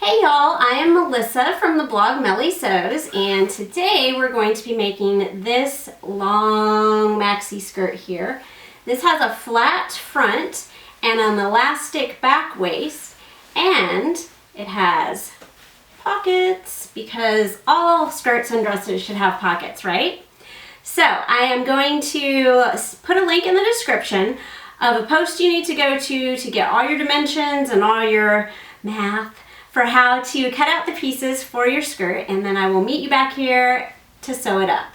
Hey y'all, I am Melissa from the blog Melly Sews, and today we're going to be making this long maxi skirt here. This has a flat front and an elastic back waist, and it has pockets because all skirts and dresses should have pockets, right? So I am going to put a link in the description of a post you need to go to get all your dimensions and all your math for how to cut out the pieces for your skirt, and then I will meet you back here to sew it up.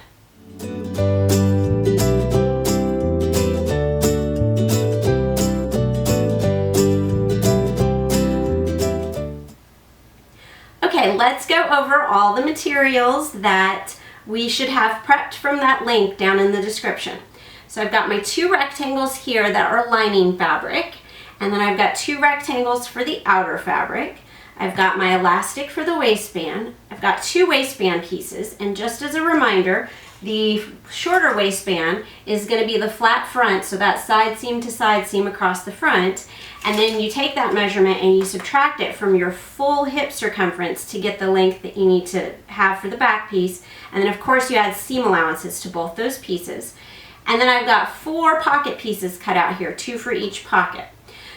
Okay, let's go over all the materials that we should have prepped from that link down in the description. So I've got my 2 rectangles here that are lining fabric, and then I've got 2 rectangles for the outer fabric. I've got my elastic for the waistband. I've got 2 waistband pieces, and just as a reminder, the shorter waistband is going to be the flat front, so that side seam to side seam across the front, and then you take that measurement and you subtract it from your full hip circumference to get the length that you need to have for the back piece, and then of course you add seam allowances to both those pieces. And then I've got 4 pocket pieces cut out here, 2 for each pocket.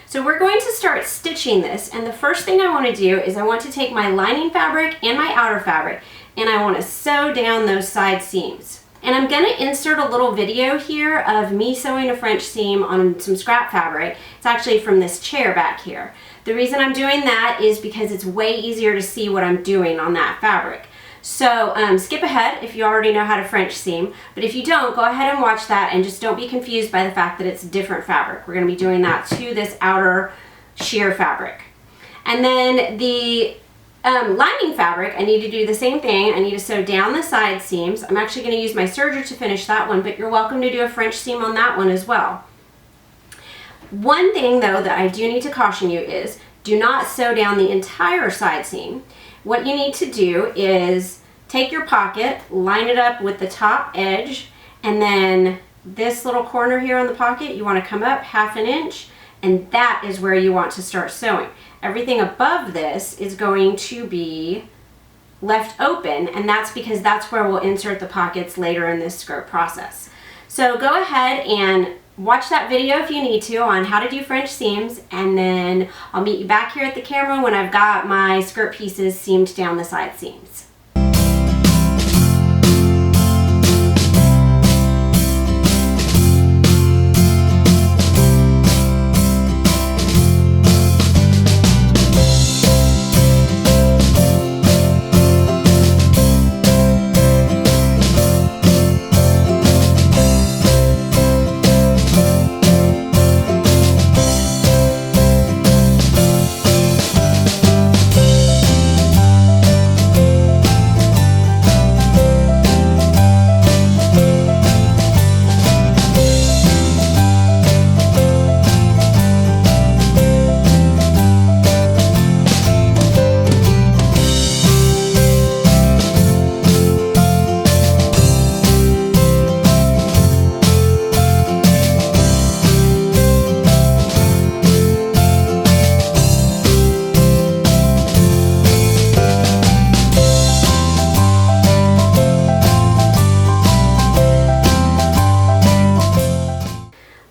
So we're going to start stitching this, and the first thing I want to do is I want to take my lining fabric and my outer fabric, and I want to sew down those side seams. And I'm going to insert a little video here of me sewing a French seam on some scrap fabric. It's actually from this chair back here. The reason I'm doing that is because it's way easier to see what I'm doing on that fabric. So skip ahead if you already know how to French seam, but if you don't, go ahead and watch that and just don't be confused by the fact that it's different fabric. We're going to be doing that to this outer sheer fabric. And then the lining fabric, I need to do the same thing. I need to sew down the side seams. I'm actually going to use my serger to finish that one, but you're welcome to do a French seam on that one as well. One thing though that I do need to caution you is do not sew down the entire side seam. What you need to do is take your pocket, line it up with the top edge, and then this little corner here on the pocket, you want to come up 1/2 inch, and that is where you want to start sewing. Everything above this is going to be left open, and that's because that's where we'll insert the pockets later in this skirt process. So go ahead and watch that video if you need to on how to do French seams, and then I'll meet you back here at the camera when I've got my skirt pieces seamed down the side seams.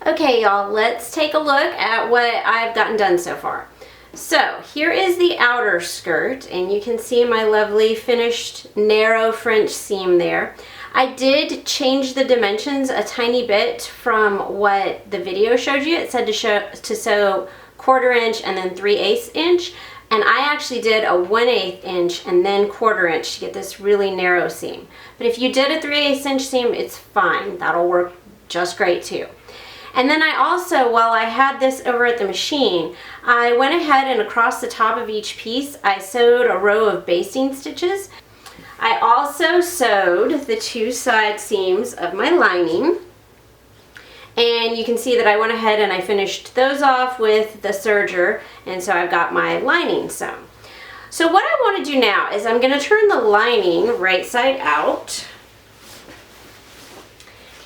Okay y'all, let's take a look at what I've gotten done so far. So here is the outer skirt, and you can see my lovely finished narrow French seam there. I did change the dimensions a tiny bit from what the video showed you. It said to sew 1/4 inch and then 3/8 inch, and I actually did a 1/8 inch and then 1/4 inch to get this really narrow seam. But if you did a 3/8 inch seam, it's fine. That'll work just great too. And then I also, while I had this over at the machine, I went ahead and across the top of each piece, I sewed a row of basting stitches. I also sewed the 2 side seams of my lining. And you can see that I went ahead and I finished those off with the serger, and so I've got my lining sewn. So what I want to do now is I'm going to turn the lining right side out.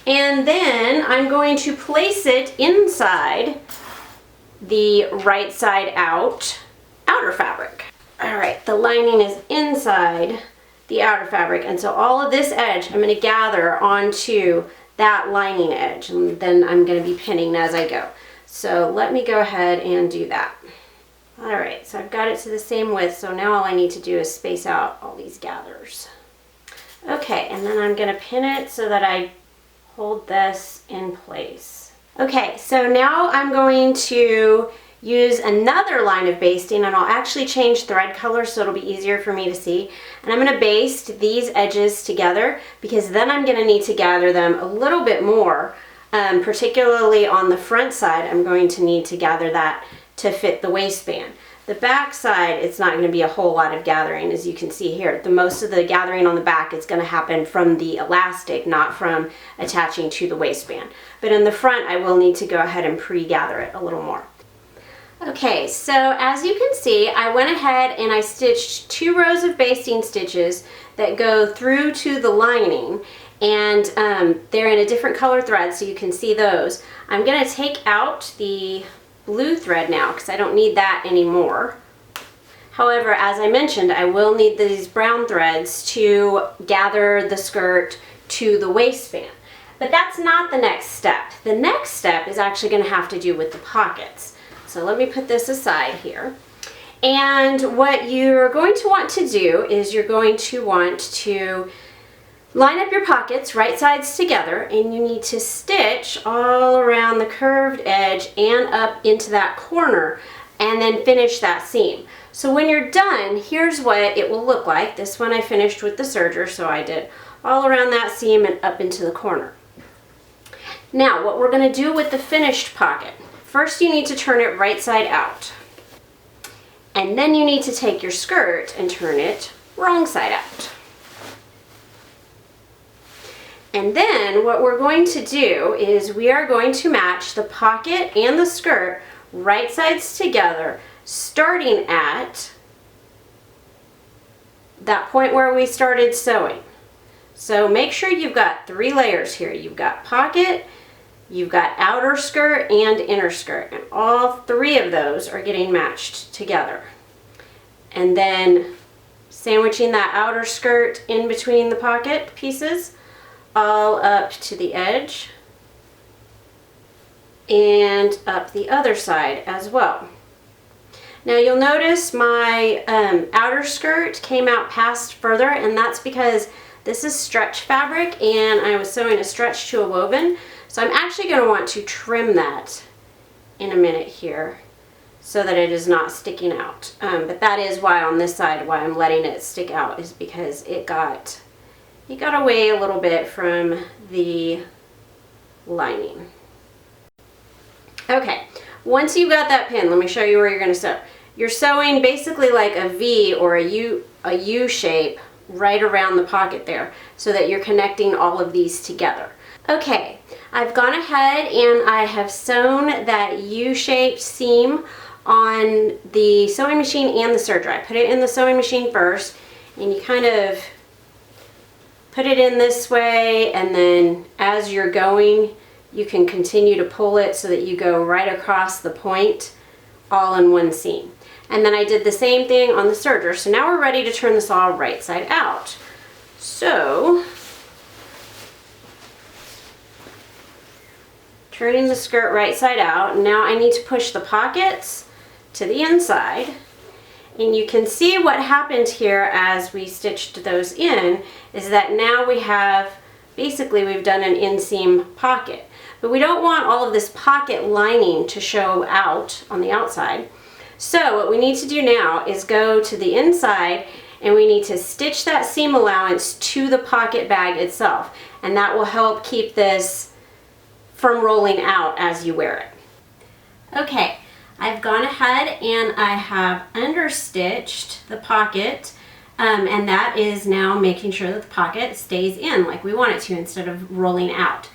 And then I'm going to place it inside the right side out outer fabric. All right, the the lining is inside the outer fabric, and so all of this edge I'm going to gather onto that lining edge, and then I'm going to be pinning as I go. So let me go ahead and do that. Alright, so I've got it to the same width, so now all I need to do is space out all these gathers. Okay, and then I'm going to pin it so that I hold this in place. Okay, so now I'm going to use another line of basting, and I'll actually change thread color so it'll be easier for me to see. And I'm going to baste these edges together because then I'm going to need to gather them a little bit more, particularly on the front side. I'm going to need to gather that to fit the waistband. The back side, it's not going to be a whole lot of gathering, as you can see here. The most of the gathering on the back is going to happen from the elastic, not from attaching to the waistband. But in the front, I will need to go ahead and pre-gather it a little more. Okay, so as you can see, I went ahead and I stitched 2 rows of basting stitches that go through to the lining, and they're in a different color thread, so you can see those. I'm going to take out the blue thread now because I don't need that anymore. However, as I mentioned, I will need these brown threads to gather the skirt to the waistband. But that's not the next step. The next step is actually going to have to do with the pockets. So let me put this aside here. And what you're going to want to do is you're going to want to line up your pockets right sides together, and you need to stitch all around the curved edge and up into that corner, and then finish that seam. So when you're done, here's what it will look like. This one I finished with the serger, so I did all around that seam and up into the corner. Now what we're going to do with the finished pocket. First you need to turn it right side out. And then you need to take your skirt and turn it wrong side out. And then what we're going to do is we are going to match the pocket and the skirt right sides together, starting at that point where we started sewing. So make sure you've got 3 layers here. You've got pocket, you've got outer skirt, and inner skirt, and all 3 of those are getting matched together. And then sandwiching that outer skirt in between the pocket pieces, all up to the edge, and up the other side as well. Now you'll notice my outer skirt came out past further, and that's because this is stretch fabric and I was sewing a stretch to a woven. So I'm actually going to want to trim that in a minute here so that it is not sticking out. But that is why on this side, why I'm letting it stick out, is because it got away a little bit from the lining. Okay, once you've got that pin, let me show you where you're going to sew. You're sewing basically like a V or a U shape right around the pocket there so that you're connecting all of these together. Okay, I've gone ahead and I have sewn that U-shaped seam on the sewing machine and the serger. I put it in the sewing machine first, and you kind of put it in this way, and then as you're going you can continue to pull it so that you go right across the point all in one seam. And then I did the same thing on the serger. So now we're ready to turn this all right side out. So turning the skirt right side out, now I need to push the pockets to the inside. And you can see what happened here as we stitched those in is that now we have, basically we've done an inseam pocket. But we don't want all of this pocket lining to show out on the outside. So what we need to do now is go to the inside, and we need to stitch that seam allowance to the pocket bag itself. And that will help keep this from rolling out as you wear it. Okay, I've gone ahead and I have understitched the pocket, and that is now making sure that the pocket stays in like we want it to instead of rolling out.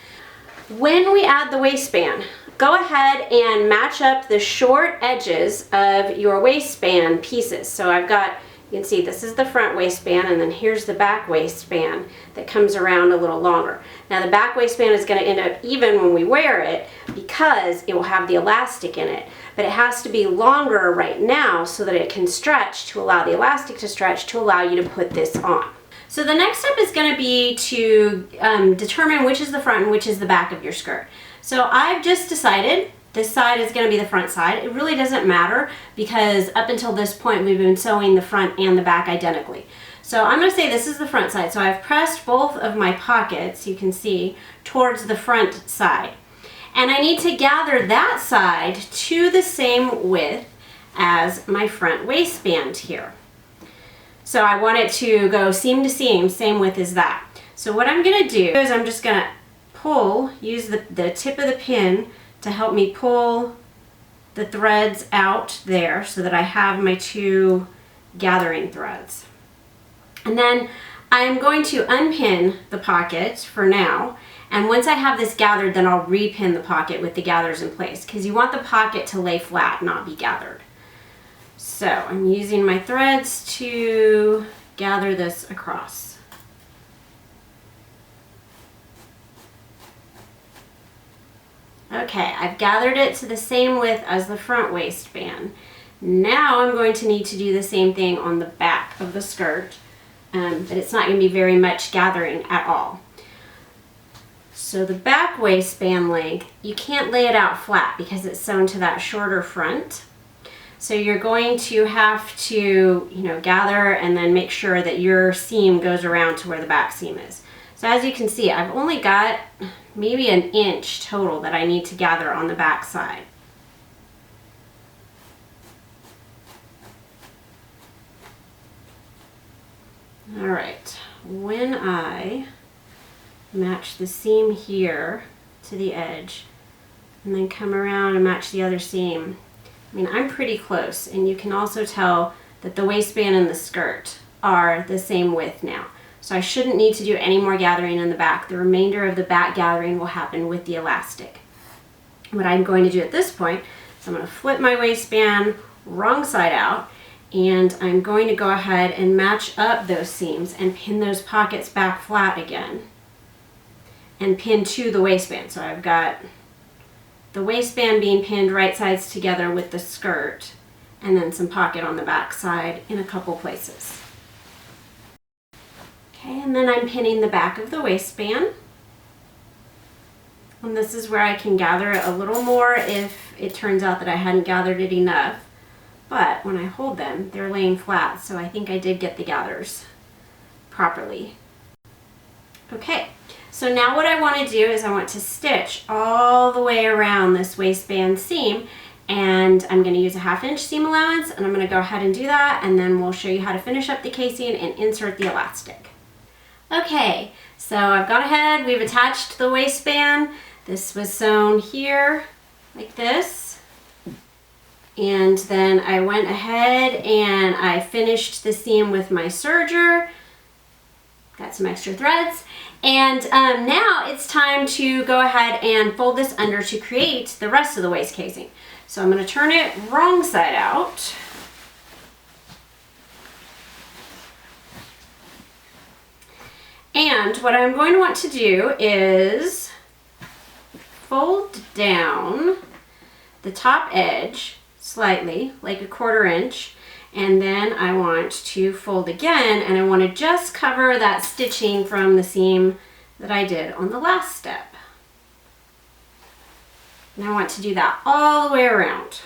When we add the waistband, go ahead and match up the short edges of your waistband pieces. So I've got You can see this is the front waistband, and then here's the back waistband that comes around a little longer. Now the back waistband is going to end up even when we wear it because it will have the elastic in it, but it has to be longer right now so that it can stretch to allow the elastic to stretch to allow you to put this on. So the next step is going to be to determine which is the front and which is the back of your skirt. So I've just decided this side is going to be the front side. It really doesn't matter because up until this point we've been sewing the front and the back identically. So I'm going to say this is the front side. So I've pressed both of my pockets, you can see, towards the front side. And I need to gather that side to the same width as my front waistband here. So I want it to go seam to seam, same width as that. So what I'm going to do is I'm just going to pull, use the tip of the pin to help me pull the threads out there so that I have my two gathering threads. And then I'm going to unpin the pocket for now, and once I have this gathered, then I'll repin the pocket with the gathers in place because you want the pocket to lay flat, not be gathered. So I'm using my threads to gather this across. Okay, I've gathered it to the same width as the front waistband. Now I'm going to need to do the same thing on the back of the skirt, but it's not going to be very much gathering at all. So the back waistband length, you can't lay it out flat because it's sewn to that shorter front. So you're going to have to, gather and then make sure that your seam goes around to where the back seam is. So as you can see, I've only got maybe an inch total that I need to gather on the back side. All right, when I match the seam here to the edge and then come around and match the other seam, I'm pretty close, and you can also tell that the waistband and the skirt are the same width now. So I shouldn't need to do any more gathering in the back. The remainder of the back gathering will happen with the elastic. What I'm going to do at this point is I'm going to flip my waistband wrong side out, and I'm going to go ahead and match up those seams and pin those pockets back flat again and pin to the waistband. So I've got the waistband being pinned right sides together with the skirt, and then some pocket on the back side in a couple places. Okay, and then I'm pinning the back of the waistband. And this is where I can gather it a little more if it turns out that I hadn't gathered it enough. But when I hold them, they're laying flat, so I think I did get the gathers properly. Okay, so now what I want to do is I want to stitch all the way around this waistband seam, and I'm going to use a 1/2 inch seam allowance, and I'm going to go ahead and do that, and then we'll show you how to finish up the casing and insert the elastic. Okay, so I've gone ahead, we've attached the waistband. This was sewn here like this, and then I went ahead and I finished the seam with my serger. Got some extra threads, and now it's time to go ahead and fold this under to create the rest of the waist casing. So I'm going to turn it wrong side out. And what I'm going to want to do is fold down the top edge slightly, like 1/4 inch, and then I want to fold again, and I want to just cover that stitching from the seam that I did on the last step. And I want to do that all the way around.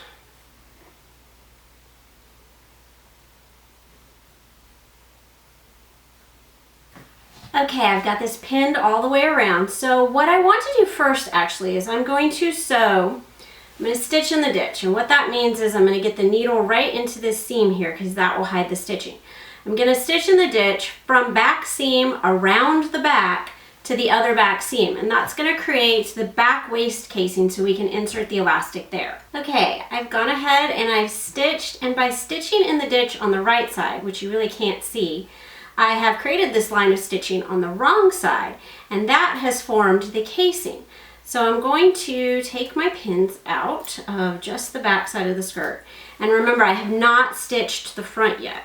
Okay, I've got this pinned all the way around. So what I want to do first actually is I'm going to stitch in the ditch. And what that means is I'm going to get the needle right into this seam here because that will hide the stitching. I'm going to stitch in the ditch from back seam around the back to the other back seam, and that's going to create the back waist casing so we can insert the elastic there. Okay, I've gone ahead and I've stitched, and by stitching in the ditch on the right side, which you really can't see, I have created this line of stitching on the wrong side, and that has formed the casing. So I'm going to take my pins out of just the back side of the skirt, and remember I have not stitched the front yet.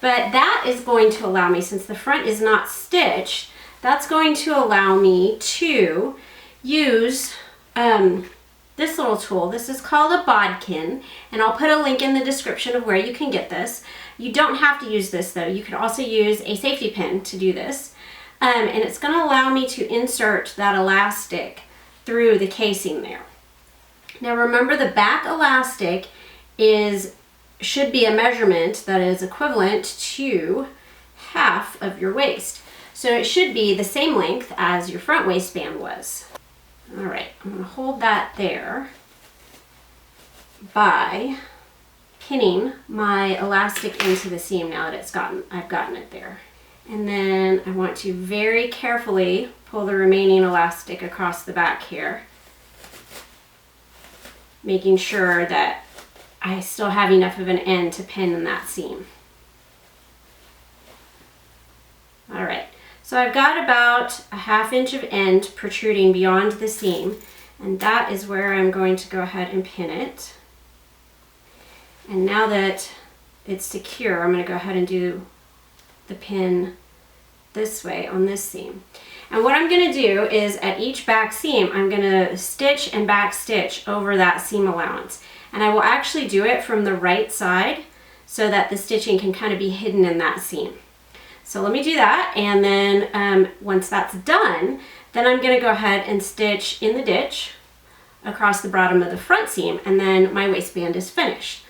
But that is going to allow me, since the front is not stitched, that's going to allow me to use this little tool. This is called a bodkin, and I'll put a link in the description of where you can get this. You don't have to use this though. You could also use a safety pin to do this. And it's going to allow me to insert that elastic through the casing there. Now remember, the back elastic should be a measurement that is equivalent to half of your waist. So it should be the same length as your front waistband was. All right, I'm going to hold that there by pinning my elastic into the seam now that I've gotten it there. And then I want to very carefully pull the remaining elastic across the back here, making sure that I still have enough of an end to pin in that seam. All right, so I've got about a 1/2 inch of end protruding beyond the seam, and that is where I'm going to go ahead and pin it. And now that it's secure, I'm going to go ahead and do the pin this way on this seam. And what I'm going to do is at each back seam, I'm going to stitch and back stitch over that seam allowance. And I will actually do it from the right side so that the stitching can kind of be hidden in that seam. So let me do that, and then once that's done, then I'm going to go ahead and stitch in the ditch across the bottom of the front seam, and then my waistband is finished.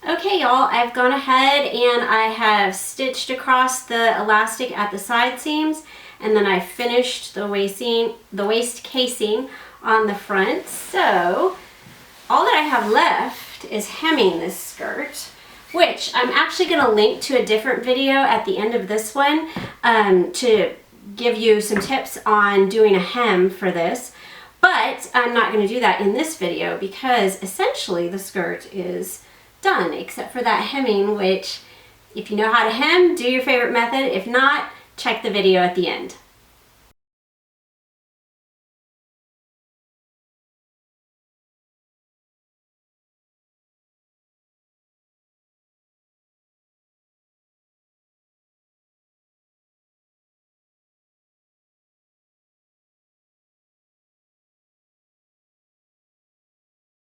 Okay y'all, I've gone ahead and I have stitched across the elastic at the side seams, and then I finished the waist casing on the front. So all that I have left is hemming this skirt, which I'm actually going to link to a different video at the end of this one to give you some tips on doing a hem for this. But I'm not going to do that in this video because essentially the skirt is done, except for that hemming, which if you know how to hem, do your favorite method. If not, check the video at the end.